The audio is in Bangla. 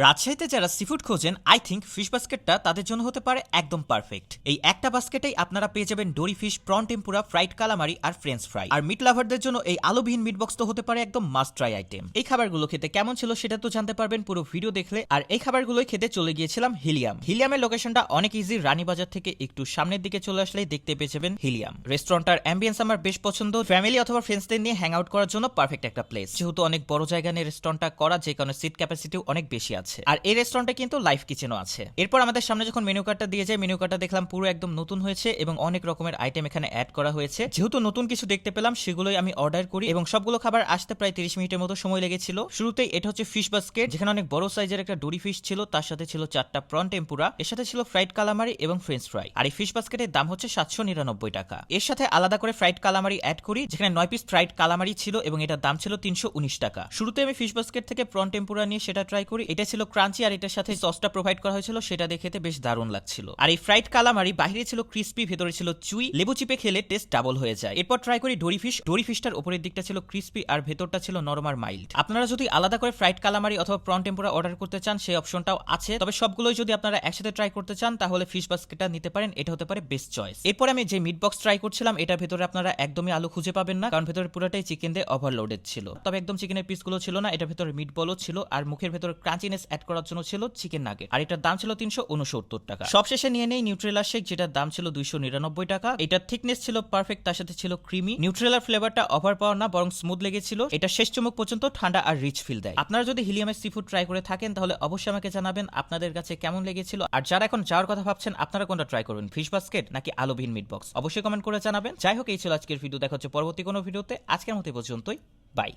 রাজশাহীতে যারা সিফুড খোঁজেন আই থিঙ্ক ফিশ বাস্কেটটা তাদের জন্য হতে পারে একদম পারফেক্ট। এই একটা বাস্কেটেই আপনারা পেয়ে যাবেন dory fish, prawn tempura, fried calamari আর ফ্রেঞ্চ ফ্রাই। আর মিট লাভারদের জন্য এই আলুবিহীন মিট বক্স তো হতে পারে একদম মাস্ট ট্রাই আইটেম। এই খাবারগুলো খেতে কেমন ছিল সেটা তো জানতে পারবেন পুরো ভিডিও দেখলে। আর এই খাবারগুলোই খেতে চলে গিয়েছিলাম হিলিয়াম। হিলিয়ামের লোকেশনটা অনেক ইজি, রানীবাজার থেকে একটু সামনের দিকে চলে আসলেই দেখতে পেয়ে যাবেন হিলিয়াম। রেস্টুরেন্টটার অ্যাম্বিয়েন্স আমার বেশ পছন্দ, ফ্যামিলি অথবা ফ্রেন্ডসদের নিয়ে হ্যাং আউট করার জন্য পারফেক্ট একটা প্লেস। যেহেতু অনেক বড় জায়গা নিয়ে রেস্টুরেন্টটা করা, যে কারণে সিট ক্যাপাসিটিও অনেক বেশি আছে। আর এই রেস্টুরেন্টে কিন্তু লাইভ কিচেনও আছে। এরপর আমাদের সামনে যখন মেনু কার্ডটা দিয়ে যায়, মেনু কার্ডটা দেখলাম পুরো একদম নতুন হয়েছে এবং অনেক রকমের আইটেম এখানে অ্যাড করা হয়েছে। যেহেতু নতুন কিছু দেখতে পেলাম সেগুলোই আমি অর্ডার করি এবং সবগুলো খাবার আসতে প্রায় 30 মিনিটের মতো সময় লেগেছিল। শুরুতেই এটা হচ্ছে ফিশ বাস্কেট, যেখানে অনেক বড় সাইজের একটা ডোরি ফিশ ছিল, তার সাথে ছিল 4টা প্রন টেম্পুরা, এর সাথে ছিল ফ্রাইড কালামারি এবং ফ্রেঞ্চ ফ্রাই। আর এই ফিশ বাস্কেটের দাম হচ্ছে 799 টাকা। এর সাথে আলাদা করে ফ্রাইড কালামারি অ্যাড করি, যেখানে 9 পিস ফ্রাইড কালামারি ছিল এবং এটার দাম ছিল 319 টাকা। শুরুতে আমি ফিশ বাস্কেট থেকে প্রন টেম্পুরা নিয়ে সেটা ট্রাই করি। এটা ছিল ক্রাঞ্চি আর এটার সাথে সসটা প্রোভাইড করা হয়েছিল, সেটা দেখে বেশ দারুণ লাগছিল। আর এই ফ্রাইড কালামারি বাইরে ছিল ক্রিস্পি, ভেতরে ছিল চুই, লেবু চিপে খেলে টেস্ট ডাবল হয়ে যায়। এরপর ট্রাই করি ডোরি ফিশ। ডোরি ফিশটার উপরের দিকটা ছিল ক্রিস্পি আর ভেতরটা ছিল নরম আর মাইল্ড। আপনারা যদি আলাদা করে ফ্রাইড কালামারি অথবা প্রন টেম্পুরা অর্ডার করতে চান সেই অপশনটাও আছে, তবে সবগুলোই যদি আপনারা একসাথে ট্রাই করতে চান তাহলে ফিশ বাস্কেটটা নিতে পারেন, এটা হতে পারে বেস্ট চয়েস। এরপর আমি যে মিট বক্স ট্রাই করছিলাম, এটার ভেতরে আপনারা একদমই আলু খুঁজে পাবেন না, কারণ ভেতরে পুরোটাই চিকেন দিয়ে ওভারলোডেড ছিল। তবে একদম চিকেনের পিসগুলো ছিল না, এটার ভেতরে মিট বলও ছিল আর মুখের ভেতরে ক্রাঞ্চিনেস অ্যাড করার জন্য ছিল চিকেন নাগেট। আর এটার দাম ছিল 369 টাকা। সবশেষে নিয়ে নেই নিউট্রেলা শেক, যেটার দাম ছিল 299 টাকা। এটার থিকনেস ছিল পারফেক্ট, তার সাথে ছিল ক্রিমি। নিউট্রেলার ফ্লেভারটা ওভার পাওয়ার না, বরং স্মুথ লেগেছিল। এটা শেষ চুমুক পর্যন্ত ঠান্ডা আর রিচ ফিল দেয়। আপনারা যদি হিলিয়ামের সি ফুড ট্রাই করে থাকেন তাহলে অবশ্যই আমাকে জানাবেন আপনাদের কাছে কেমন লেগেছিল। আর যারা এখন যাওয়ার কথা ভাবছেন আপনারা কোনটা ট্রাই করবেন, ফিশ বাস্কেট নাকি আলুবিহীন মিট বক্স, অবশ্যই কমেন্ট করে জানাবেন। যাই হোক, এই ছিল আজকের ভিডিও, দেখা হচ্ছে পরবর্তী কোনো ভিডিওতে। আজকের মতো পর্যন্তই, বাই।